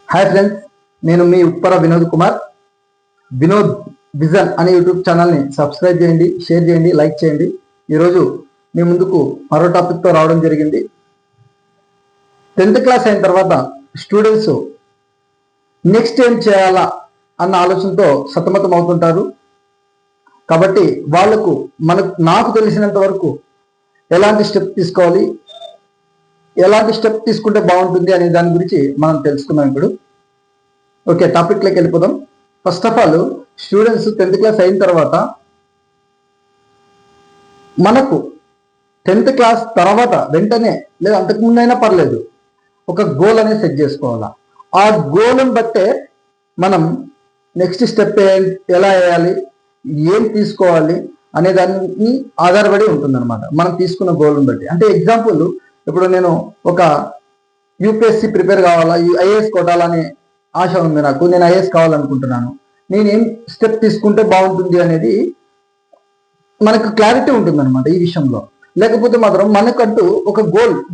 Hi friends, నేను మీ Uppara Vinod Kumar. Vinod vision అనే YouTube ఛానల్ని సబ్స్క్రైబ్ చేయండి, షేర్ చేయండి, లైక్ చేయండి. ఈరోజు మీ ముందుకు మరో టాపిక్తో రావడం జరిగింది. 10th క్లాస్ అయిన తర్వాత స్టూడెంట్స్ నెక్స్ట్ ఏం చేయాలా అన్న ఆలోచనతో సతమతం అవుతుంటారు. కాబట్టి వాళ్లకు నాకు తెలిసినంత వరకు ఎలాంటి స్టెప్ తీసుకోవాలి, ఎలాంటి స్టెప్ తీసుకుంటే బాగుంటుంది అనే దాని గురించి మనం తెలుసుకున్నాం. ఇప్పుడు ఓకే, టాపిక్లోకి వెళ్ళిపోదాం. First of all, students 10th class అయిన తర్వాత మనకు 10th క్లాస్ తర్వాత వెంటనే లేదా అంతకుముందు అయినా పర్లేదు, ఒక గోల్ అనేది సెట్ చేసుకోవాలా. ఆ గోల్ని బట్టే మనం నెక్స్ట్ స్టెప్ ఎలా వేయాలి, ఏం తీసుకోవాలి అనే దాన్ని ఆధారపడి ఉంటుందన్నమాట. మనం తీసుకున్న గోల్ని బట్టి. అంటే ఎగ్జాంపుల్, ఇప్పుడు నేను ఒక యూపీఎస్సీ ప్రిపేర్ కావాలా, ఐఏఎస్ కొట్టాలని ఆశ ఉంది నాకు, నేను ఐఏఎస్ కావాలనుకుంటున్నాను. నేను ఏం స్టెప్ తీసుకుంటే బాగుంటుంది అనేది మనకు క్లారిటీ ఉంటుందన్నమాట ఈ విషయంలో. లేకపోతే మాత్రం మనకంటూ ఒక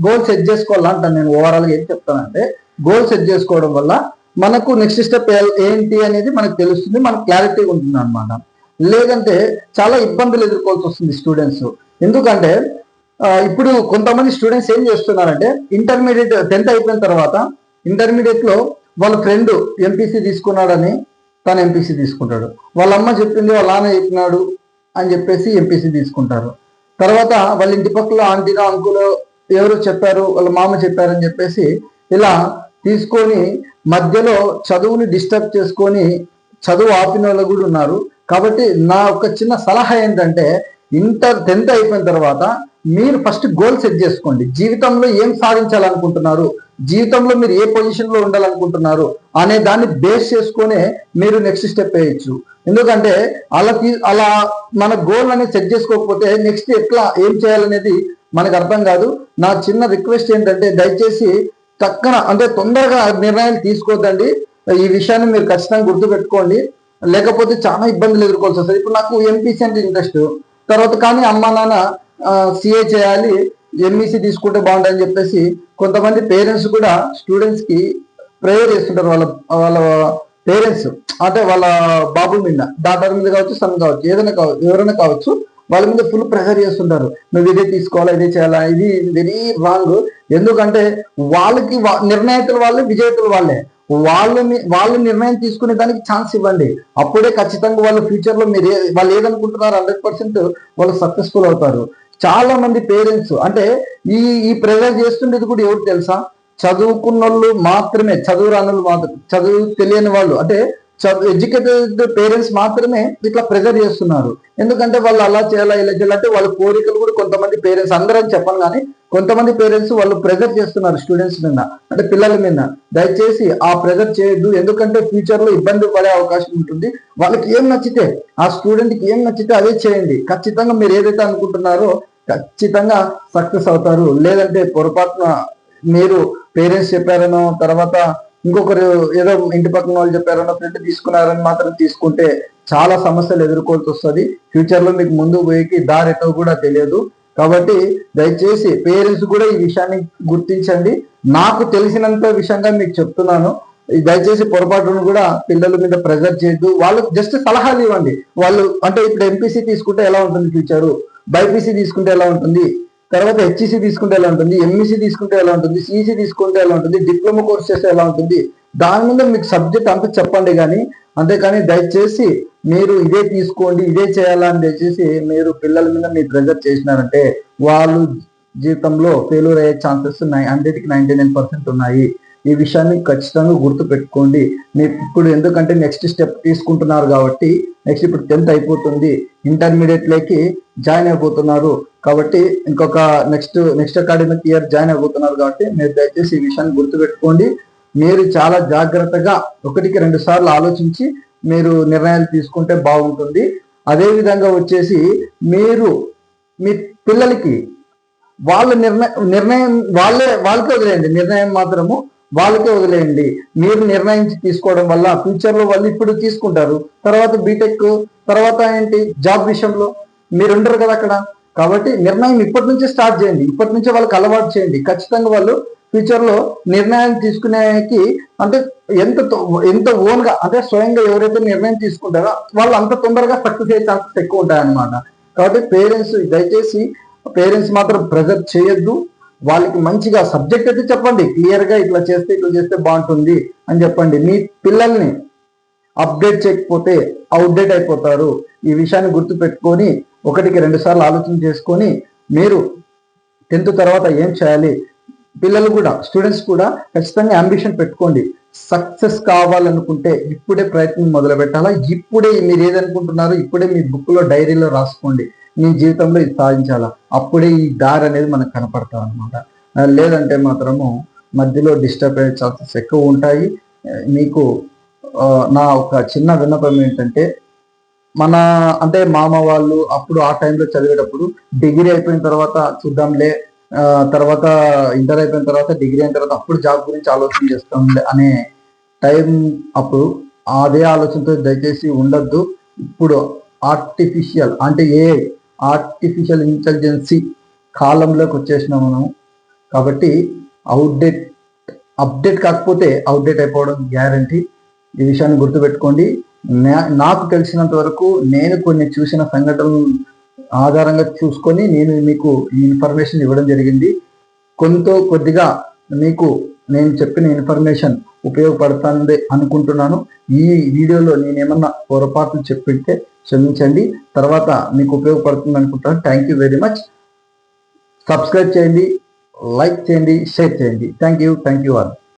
గోల్ సెట్ చేసుకోవాలంటాను నేను. ఓవరాల్గా ఏం చెప్తానంటే, గోల్ సెట్ చేసుకోవడం వల్ల మనకు నెక్స్ట్ స్టెప్ ఏంటి అనేది మనకు తెలుస్తుంది, మనకు క్లారిటీ ఉంటుంది అనమాట. లేదంటే చాలా ఇబ్బందులు ఎదుర్కోవాల్సి వస్తుంది స్టూడెంట్స్. ఎందుకంటే ఇప్పుడు కొంతమంది స్టూడెంట్స్ ఏం చేస్తున్నారంటే, ఇంటర్మీడియట్ 10th అయిపోయిన తర్వాత ఇంటర్మీడియట్ లో వాళ్ళ ఫ్రెండ్ ఎంపీసీ తీసుకున్నాడని తను ఎంపీసీ తీసుకుంటాడు. వాళ్ళ అమ్మ చెప్పింది, వాళ్ళ నాన్న చెప్పినాడు అని చెప్పేసి ఎంపీసీ తీసుకుంటారు. తర్వాత వాళ్ళ ఇంటి పక్కల ఆంటీనో అంకులో ఎవరు చెప్పారు, వాళ్ళ మామ చెప్పారని చెప్పేసి ఇలా తీసుకొని మధ్యలో చదువుని డిస్టర్బ్ చేసుకొని చదువు ఆపిన వాళ్ళు కూడా ఉన్నారు. కాబట్టి నా ఒక చిన్న సలహా ఏంటంటే, 10th అయిపోయిన తర్వాత మీరు ఫస్ట్ గోల్ సెట్ చేసుకోండి. జీవితంలో ఏం సాధించాలనుకుంటున్నారు, జీవితంలో మీరు ఏ పొజిషన్ లో ఉండాలనుకుంటున్నారు అనే దాన్ని బేస్ చేసుకునే మీరు నెక్స్ట్ స్టెప్ వేయచ్చు. ఎందుకంటే అలా మన గోల్ అనేది సెట్ చేసుకోకపోతే నెక్స్ట్ ఎట్లా ఏం చేయాలనేది మనకు అర్థం కాదు. నా చిన్న రిక్వెస్ట్ ఏంటంటే, దయచేసి తొందరగా నిర్ణయాలు తీసుకోవద్దండి. ఈ విషయాన్ని మీరు ఖచ్చితంగా గుర్తుపెట్టుకోండి. లేకపోతే చాలా ఇబ్బందులు ఎదుర్కోవాల్సి వస్తుంది. ఇప్పుడు నాకు ఎంపీసీ అంటే ఇంట్రెస్ట్, తర్వాత కానీ అమ్మా నాన్న సిఏ చేయాలి, ఎంఈసీ తీసుకుంటే బాగుంటుందని చెప్పేసి కొంతమంది పేరెంట్స్ కూడా స్టూడెంట్స్ కి ప్రేయర్ చేస్తుంటారు. వాళ్ళ పేరెంట్స్ అంటే వాళ్ళ బాబు మీద, డాటర్ మీద కావచ్చు, సన్ కావచ్చు, ఎవరైనా కావచ్చు, వాళ్ళ మీద ఫుల్ ప్రెషర్ చేస్తుంటారు. నువ్వు ఇదే తీసుకోవాలా, ఇదే చేయాలా. ఇది వెరీ రాంగ్. ఎందుకంటే వాళ్ళకి నిర్ణేతలు వాళ్ళే, విజేతలు వాళ్ళే. వాళ్ళు నిర్ణయం తీసుకునే దానికి ఛాన్స్ ఇవ్వండి. అప్పుడే ఖచ్చితంగా వాళ్ళు ఫ్యూచర్ లో వాళ్ళు ఏదనుకుంటున్నారు 100% వాళ్ళు సక్సెస్ఫుల్ అవుతారు. చాలా మంది పేరెంట్స్ అంటే ఈ ప్రెజర్ చేస్తుండేది కూడా ఎవరు తెలుసా? చదువుకున్న వాళ్ళు మాత్రమే, చదువు రానులు మాత్రం, చదువు తెలియని వాళ్ళు అంటే ఎడ్యుకేటెడ్ పేరెంట్స్ మాత్రమే ఇట్లా ప్రెజర్ చేస్తున్నారు. ఎందుకంటే వాళ్ళు అలా చేయాలా, ఇలా చేయాలంటే వాళ్ళ కోరికలు కూడా కొంతమంది పేరెంట్స్, అందరం చెప్పను కానీ కొంతమంది పేరెంట్స్ వాళ్ళు ప్రెజర్ చేస్తున్నారు స్టూడెంట్స్ మీద, అంటే పిల్లల మీద. దయచేసి ఆ ప్రెజర్ చేయొద్దు. ఎందుకంటే ఫ్యూచర్ లో ఇబ్బంది పడే అవకాశం ఉంటుంది. వాళ్ళకి ఏం నచ్చితే, ఆ స్టూడెంట్ కి ఏం నచ్చితే అదే చేయండి. ఖచ్చితంగా మీరు ఏదైతే అనుకుంటున్నారో ఖచ్చితంగా సక్సెస్ అవుతారు. లేదంటే పొరపాటున మీరు పేరెంట్స్ చెప్పారనో, తర్వాత ఇంకొకరు ఏదో ఇంటి పక్కన వాళ్ళు చెప్పారనో, ఫ్రెండ్ తీసుకున్నారని మాత్రం తీసుకుంటే చాలా సమస్యలు ఎదుర్కోవాల్సి వస్తుంది. ఫ్యూచర్ లో మీకు ముందు పోయేకి దారి ఎటో కూడా తెలియదు. కాబట్టి దయచేసి పేరెంట్స్ కూడా ఈ విషయాన్ని గుర్తించండి. నాకు తెలిసినంత విషయంగా మీకు చెప్తున్నాను. దయచేసి పొరపాటును కూడా పిల్లల మీద ప్రెజర్ చేయొద్దు. వాళ్ళకు జస్ట్ సలహాలు ఇవ్వండి. వాళ్ళు అంటే ఇప్పుడు ఎంపీసీ తీసుకుంటే ఎలా ఉంటుంది ఫ్యూచరు, బైపీసీ తీసుకుంటే ఎలా ఉంటుంది, తర్వాత హెచ్ఈసీ తీసుకుంటే ఎలా ఉంటుంది, ఎంఈసీ తీసుకుంటే ఎలా ఉంటుంది, సిఈసీ తీసుకుంటే ఎలా ఉంటుంది, డిప్లొమా కోర్స్ చేస్తే ఎలా ఉంటుంది, దాని మీద మీకు సబ్జెక్ట్ అంతా చెప్పండి. కానీ అంతేకాని దయచేసి మీరు ఇదే తీసుకోండి, ఇదే చేయాలని దయచేసి మీరు పిల్లల మీద మీరు ప్రెజర్ చేసినారంటే వాళ్ళు జీవితంలో ఫెయిల్యూర్ అయ్యే ఛాన్సెస్ 100కి 99% ఉన్నాయి. ఈ విషయాన్ని ఖచ్చితంగా గుర్తు పెట్టుకోండి. మీరు ఇప్పుడు ఎందుకంటే నెక్స్ట్ స్టెప్ తీసుకుంటున్నారు కాబట్టి, నెక్స్ట్ ఇప్పుడు 10th అయిపోతుంది, ఇంటర్మీడియట్ లోకి జాయిన్ అయిపోతున్నారు కాబట్టి, ఇంకొక నెక్స్ట్ అకాడమిక్ ఇయర్ జాయిన్ అయిపోతున్నారు కాబట్టి మీరు దయచేసి ఈ విషయాన్ని గుర్తుపెట్టుకోండి. మీరు చాలా జాగ్రత్తగా 1కి 2 సార్లు ఆలోచించి మీరు నిర్ణయాలు తీసుకుంటే బాగుంటుంది. అదే విధంగా వచ్చేసి మీరు మీ పిల్లలకి వాళ్ళ నిర్ణయం వాళ్ళకే వదిలేయండి. నిర్ణయం మాత్రము వాళ్ళకే వదిలేయండి. మీరు నిర్ణయించి తీసుకోవడం వల్ల ఫ్యూచర్ లో వాళ్ళు ఇప్పుడు తీసుకుంటారు, తర్వాత బీటెక్, తర్వాత ఏంటి జాబ్ విషయంలో మీరు ఉండరు కదా అక్కడ. కాబట్టి నిర్ణయం ఇప్పటి నుంచే స్టార్ట్ చేయండి, ఇప్పటి నుంచే వాళ్ళకి అలవాటు చేయండి. ఖచ్చితంగా వాళ్ళు ఫ్యూచర్లో నిర్ణయాలు తీసుకునేకి అంటే ఎంత ఓన్గా అంటే స్వయంగా ఎవరైతే నిర్ణయం తీసుకుంటారో వాళ్ళు అంత తొందరగా సక్సెస్ అయ్యే ఛాన్సెస్ ఎక్కువ ఉంటాయన్నమాట. కాబట్టి పేరెంట్స్ దయచేసి పేరెంట్స్ మాత్రం ప్రెజర్ చేయొద్దు. వాళ్ళకి మంచిగా సబ్జెక్ట్ అయితే చెప్పండి, క్లియర్గా ఇట్లా చేస్తే బాగుంటుంది అని చెప్పండి. మీ పిల్లల్ని అప్డేట్ చేయకపోతే అవుట్డేట్ అయిపోతారు. ఈ విషయాన్ని గుర్తు పెట్టుకొని 1-2 సార్లు ఆలోచన చేసుకొని మీరు 10th తర్వాత ఏం చేయాలి, పిల్లలు కూడా స్టూడెంట్స్ కూడా ఖచ్చితంగా అంబిషన్ పెట్టుకోండి. సక్సెస్ కావాలనుకుంటే ఇప్పుడే ప్రయత్నం మొదలు పెట్టాలా. ఇప్పుడే మీరు ఏదనుకుంటున్నారో ఇప్పుడే మీ బుక్లో డైరీలో రాసుకోండి. మీ జీవితంలో ఇది సాధించాలా. అప్పుడే ఈ దారి అనేది మనకు కనపడతాం అనమాట. లేదంటే మాత్రము మధ్యలో డిస్టర్బ్ అయ్యే ఛాన్సెస్ ఎక్కువ ఉంటాయి. మీకు నా ఒక చిన్న విన్నపం ఏంటంటే, మన అంటే మామ వాళ్ళు అప్పుడు ఆ టైంలో చదివేటప్పుడు డిగ్రీ అయిపోయిన తర్వాత చూద్దాంలే, తర్వాత ఇంటర్ అయిపోయిన తర్వాత డిగ్రీ అయిన తర్వాత అప్పుడు జాబ్ గురించి ఆలోచన చేస్తాంలే అనే టైం అప్పుడు అదే ఆలోచనతో దయచేసి ఉండొద్దు. ఇప్పుడు ఆర్టిఫిషియల్ అంటే ఆర్టిఫిషియల్ ఇంటెలిజెన్సీ కాలంలోకి వచ్చేసినాం మనం. కాబట్టి అప్డేట్ కాకపోతే అవుట్డేట్ అయిపోవడం గ్యారంటీ. ఈ విషయాన్ని గుర్తుపెట్టుకోండి. నాకు తెలిసినంత వరకు నేను కొన్ని చూసిన సంఘటనలు ఆధారంగా చూసుకొని నేను మీకు ఈ ఇన్ఫర్మేషన్ ఇవ్వడం జరిగింది. కొద్దిగా మీకు నేను చెప్పిన ఇన్ఫర్మేషన్ ఉపయోగపడుతుంది అనుకుంటున్నాను. ఈ వీడియోలో నేనేమన్నా పొరపాట్లు చెప్పింటే క్షమించండి. తర్వాత మీకు ఉపయోగపడుతుంది అనుకుంటున్నాను. Thank you very much. Subscribe చేయండి, లైక్ చేయండి, షేర్ చేయండి. Thank you all.